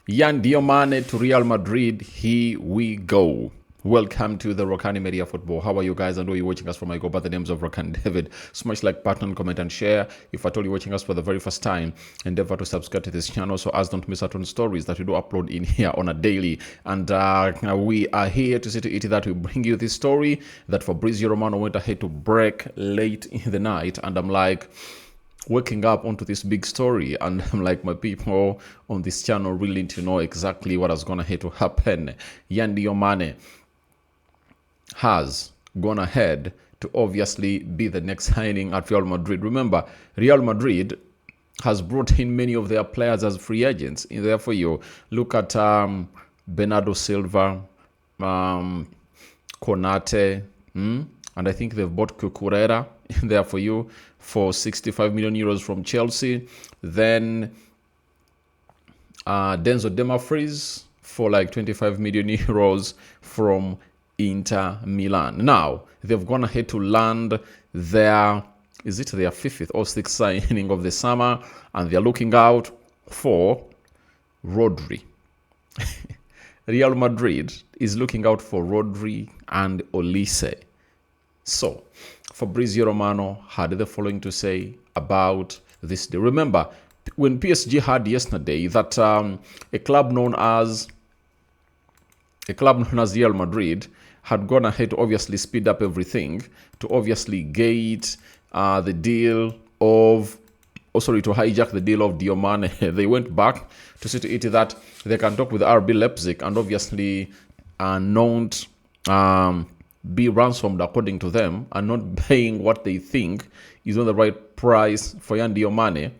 Diomande to Real Madrid. Here we go. Welcome to the Rokani Media Football. How are you guys? And are you watching us from? I go by the names of Rokani David. Smash like button, comment, and share. If at all you're watching us for the very first time, endeavor to subscribe to this channel so as don't miss out on stories that we do upload in here on a daily. And we are here to see to it that we bring you this story that Fabrizio Romano went ahead to break late in the night. And I'm like, waking up onto this big story, and I'm like, my people on this channel really need to know exactly what is going to happen. Diomande has gone ahead to obviously be the next signing at Real Madrid. Remember, Real Madrid has brought in many of their players as free agents. And therefore, you look at Bernardo Silva, Konate, and I think they've bought Cucurella in there for you for 65 million euros from Chelsea. Then Denzel Dumfries for like 25 million euros from Inter Milan. Now, they've gone ahead to land their fifth or sixth signing of the summer, and they're looking out for Rodri. Real Madrid is looking out for Rodri and Olise. So, Fabrizio Romano had the following to say about this deal. Remember, when PSG heard yesterday that a club known as Real Madrid had gone ahead to obviously speed up everything to obviously gate the deal of, to hijack the deal of Diomande. They went back to see to it that they can talk with RB Leipzig and obviously not be ransomed according to them and not paying what they think is not the right price for Diomande.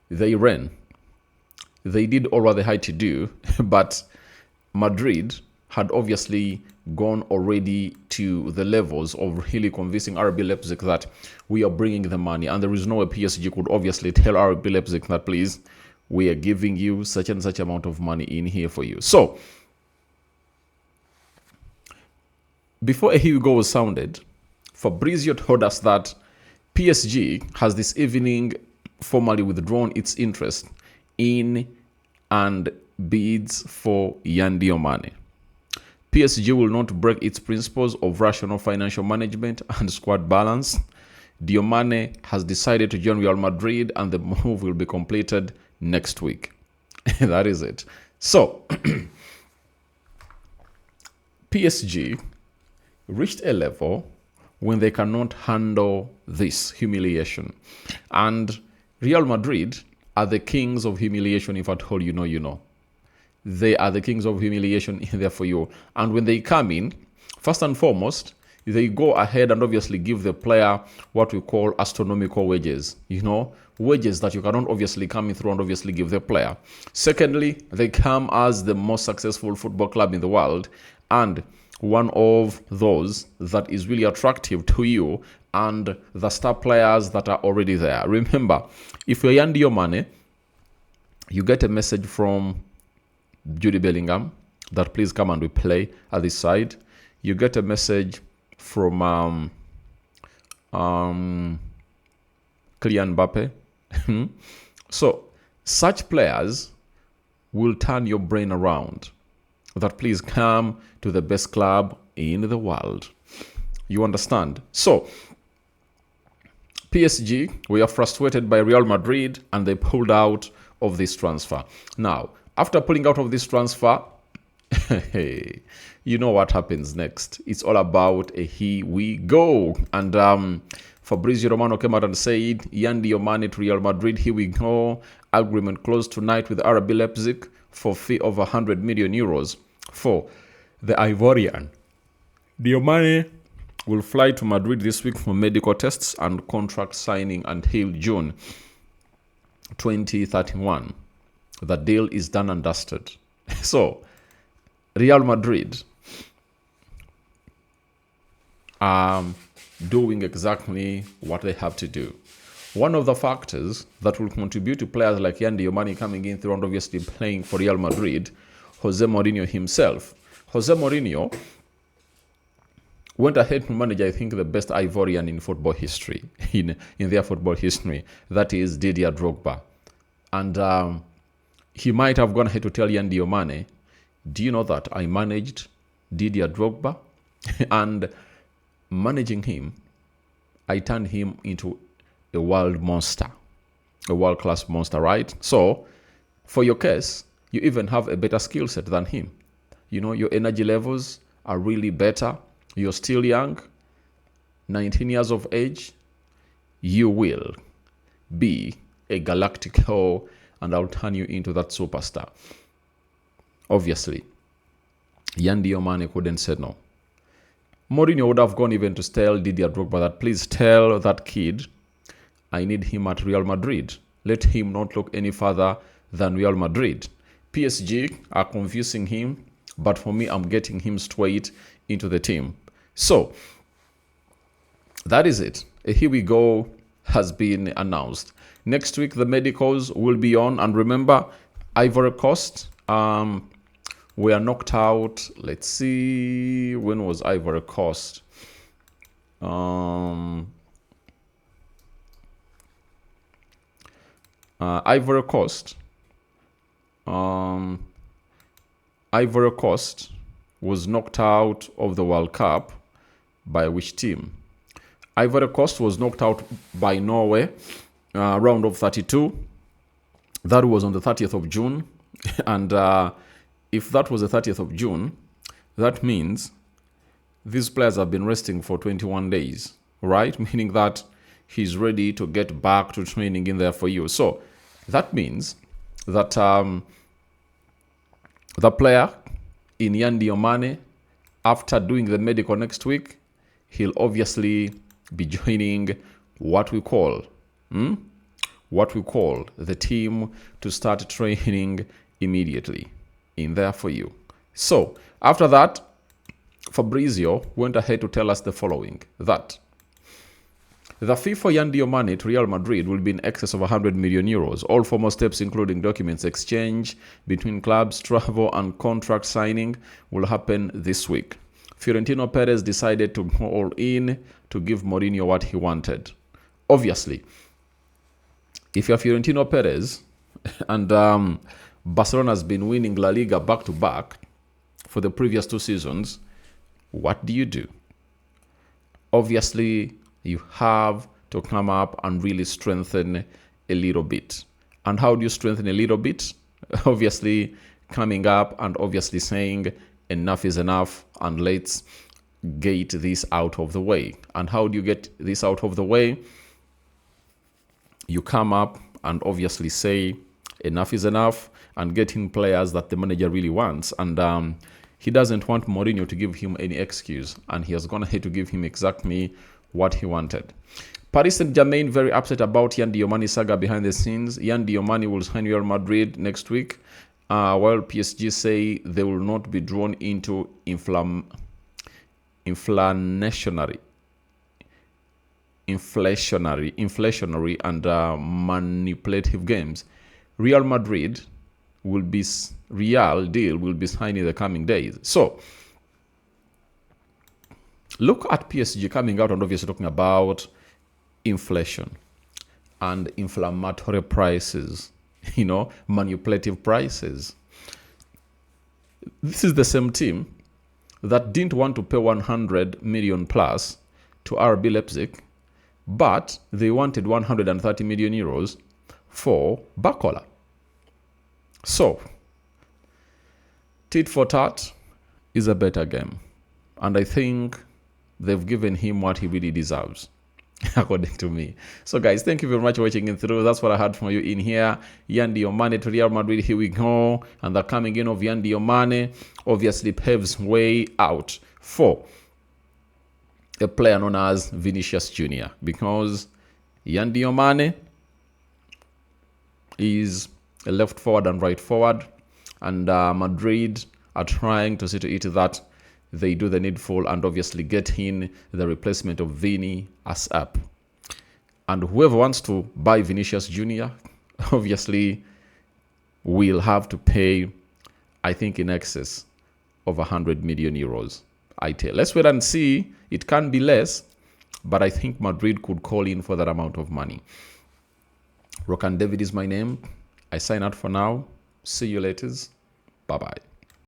They ran. They did all what they had to do, but Madrid had obviously gone already to the levels of really convincing RB Leipzig that we are bringing the money, and there is no way PSG could obviously tell RB Leipzig that, please, we are giving you such and such amount of money in here for you. So, before a Hugo was sounded, Fabrizio told us that PSG has this evening formally withdrawn its interest in and bids for Diomande. PSG will not break its principles of rational financial management and squad balance. Diomande has decided to join Real Madrid, and the move will be completed next week. That is it. So, PSG reached a level when they cannot handle this humiliation. And Real Madrid are the kings of humiliation. If at all you know, you know. They are the kings of humiliation in there for you. And when they come in, first and foremost, they go ahead and obviously give the player what we call astronomical wages. You know, wages that you cannot obviously come in through and obviously give the player. Secondly, they come as the most successful football club in the world, and one of those that is really attractive to you and the star players that are already there. Remember, if you're Diomande, you get a message from Jude Bellingham that please come and we play at this side. You get a message from Kylian Mbappe. So such players will turn your brain around that please come to the best club in the world. You understand? So PSG, we are frustrated by Real Madrid, and they pulled out of this transfer. Now, after pulling out of this transfer, hey, you know what happens next. It's all about a here we go. And Fabrizio Romano came out and said, Diomande to Real Madrid, here we go. Agreement closed tonight with RB Leipzig for fee of 100 million euros for the Ivorian. Diomande will fly to Madrid this week for medical tests and contract signing until June 2031. The deal is done and dusted. So, Real Madrid are doing exactly what they have to do. One of the factors that will contribute to players like Diomande coming in through and obviously playing for Real Madrid, Jose Mourinho himself. Jose Mourinho went ahead to manage, I think, the best Ivorian in football history, in their football history. That is Didier Drogba. And he might have gone ahead to tell Yan Diomande, do you know that I managed Didier Drogba? And managing him, I turned him into a world monster, a world-class monster, right? So, for your case, you even have a better skill set than him. Your energy levels are really better. You're still young, 19 years of age. You will be a Galactico, and I'll turn you into that superstar. Obviously, Yan Diomande couldn't say no. Mourinho would have gone even to tell Didier Drogba that, please tell that kid I need him at Real Madrid. Let him not look any further than Real Madrid. PSG are confusing him, but for me, I'm getting him straight into the team. So, that is it. Here we go has been announced. Next week, the medicals will be on. And remember, Ivory Coast were knocked out. Let's see, when was Ivory Coast? Ivory Coast. Ivory Coast was knocked out of the World Cup by which team? Ivory Coast was knocked out by Norway, round of 32. That was on the 30th of June. And if that was the 30th of June, that means these players have been resting for 21 days, right? Meaning that he's ready to get back to training in there for you. So that means that the player in Yan Diomande, after doing the medical next week, he'll obviously be joining what we call the team to start training immediately in there for you. So after that, Fabrizio went ahead to tell us the following, that the fee for Yan Diomande to Real Madrid will be in excess of 100 million euros. All formal steps, including documents exchange between clubs, travel, and contract signing, will happen this week. Fiorentino Perez decided to go all in to give Mourinho what he wanted. Obviously, if you're Fiorentino Perez and Barcelona has been winning La Liga back-to-back for the previous 2 seasons, what do? Obviously, you have to come up and really strengthen a little bit. And how do you strengthen a little bit? Obviously, coming up and obviously saying enough is enough and let's get this out of the way. And how do you get this out of the way? You come up and obviously say enough is enough and getting players that the manager really wants. And he doesn't want Mourinho to give him any excuse. And he has gone ahead to give him exactly what he wanted. Paris Saint-Germain very upset about Yan Diomande saga behind the scenes. Yan Diomande will sign Real Madrid next week, while PSG say they will not be drawn into inflationary and manipulative games. Real Madrid deal will be signed in the coming days. So look at PSG coming out and obviously talking about inflation and inflammatory prices, manipulative prices. This is the same team that didn't want to pay 100 million plus to RB Leipzig, but they wanted 130 million euros for Bacola. So, tit for tat is a better game. And I think they've given him what he really deserves, according to me. So guys, thank you very much for watching in through. That's what I had for you in here. Yan Diomande to Real Madrid, here we go. And the coming in of Yan Diomande obviously paves way out for a player known as Vinicius Jr. Because Yan Diomande is a left forward and right forward. And Madrid are trying to see to it that they do the needful and obviously get in the replacement of Vini as up. And whoever wants to buy Vinicius Jr. obviously will have to pay, I think, in excess of 100 million euros. Let's wait and see. It can be less, but I think Madrid could call in for that amount of money. Rokani David is my name. I sign out for now. See you later. Bye bye.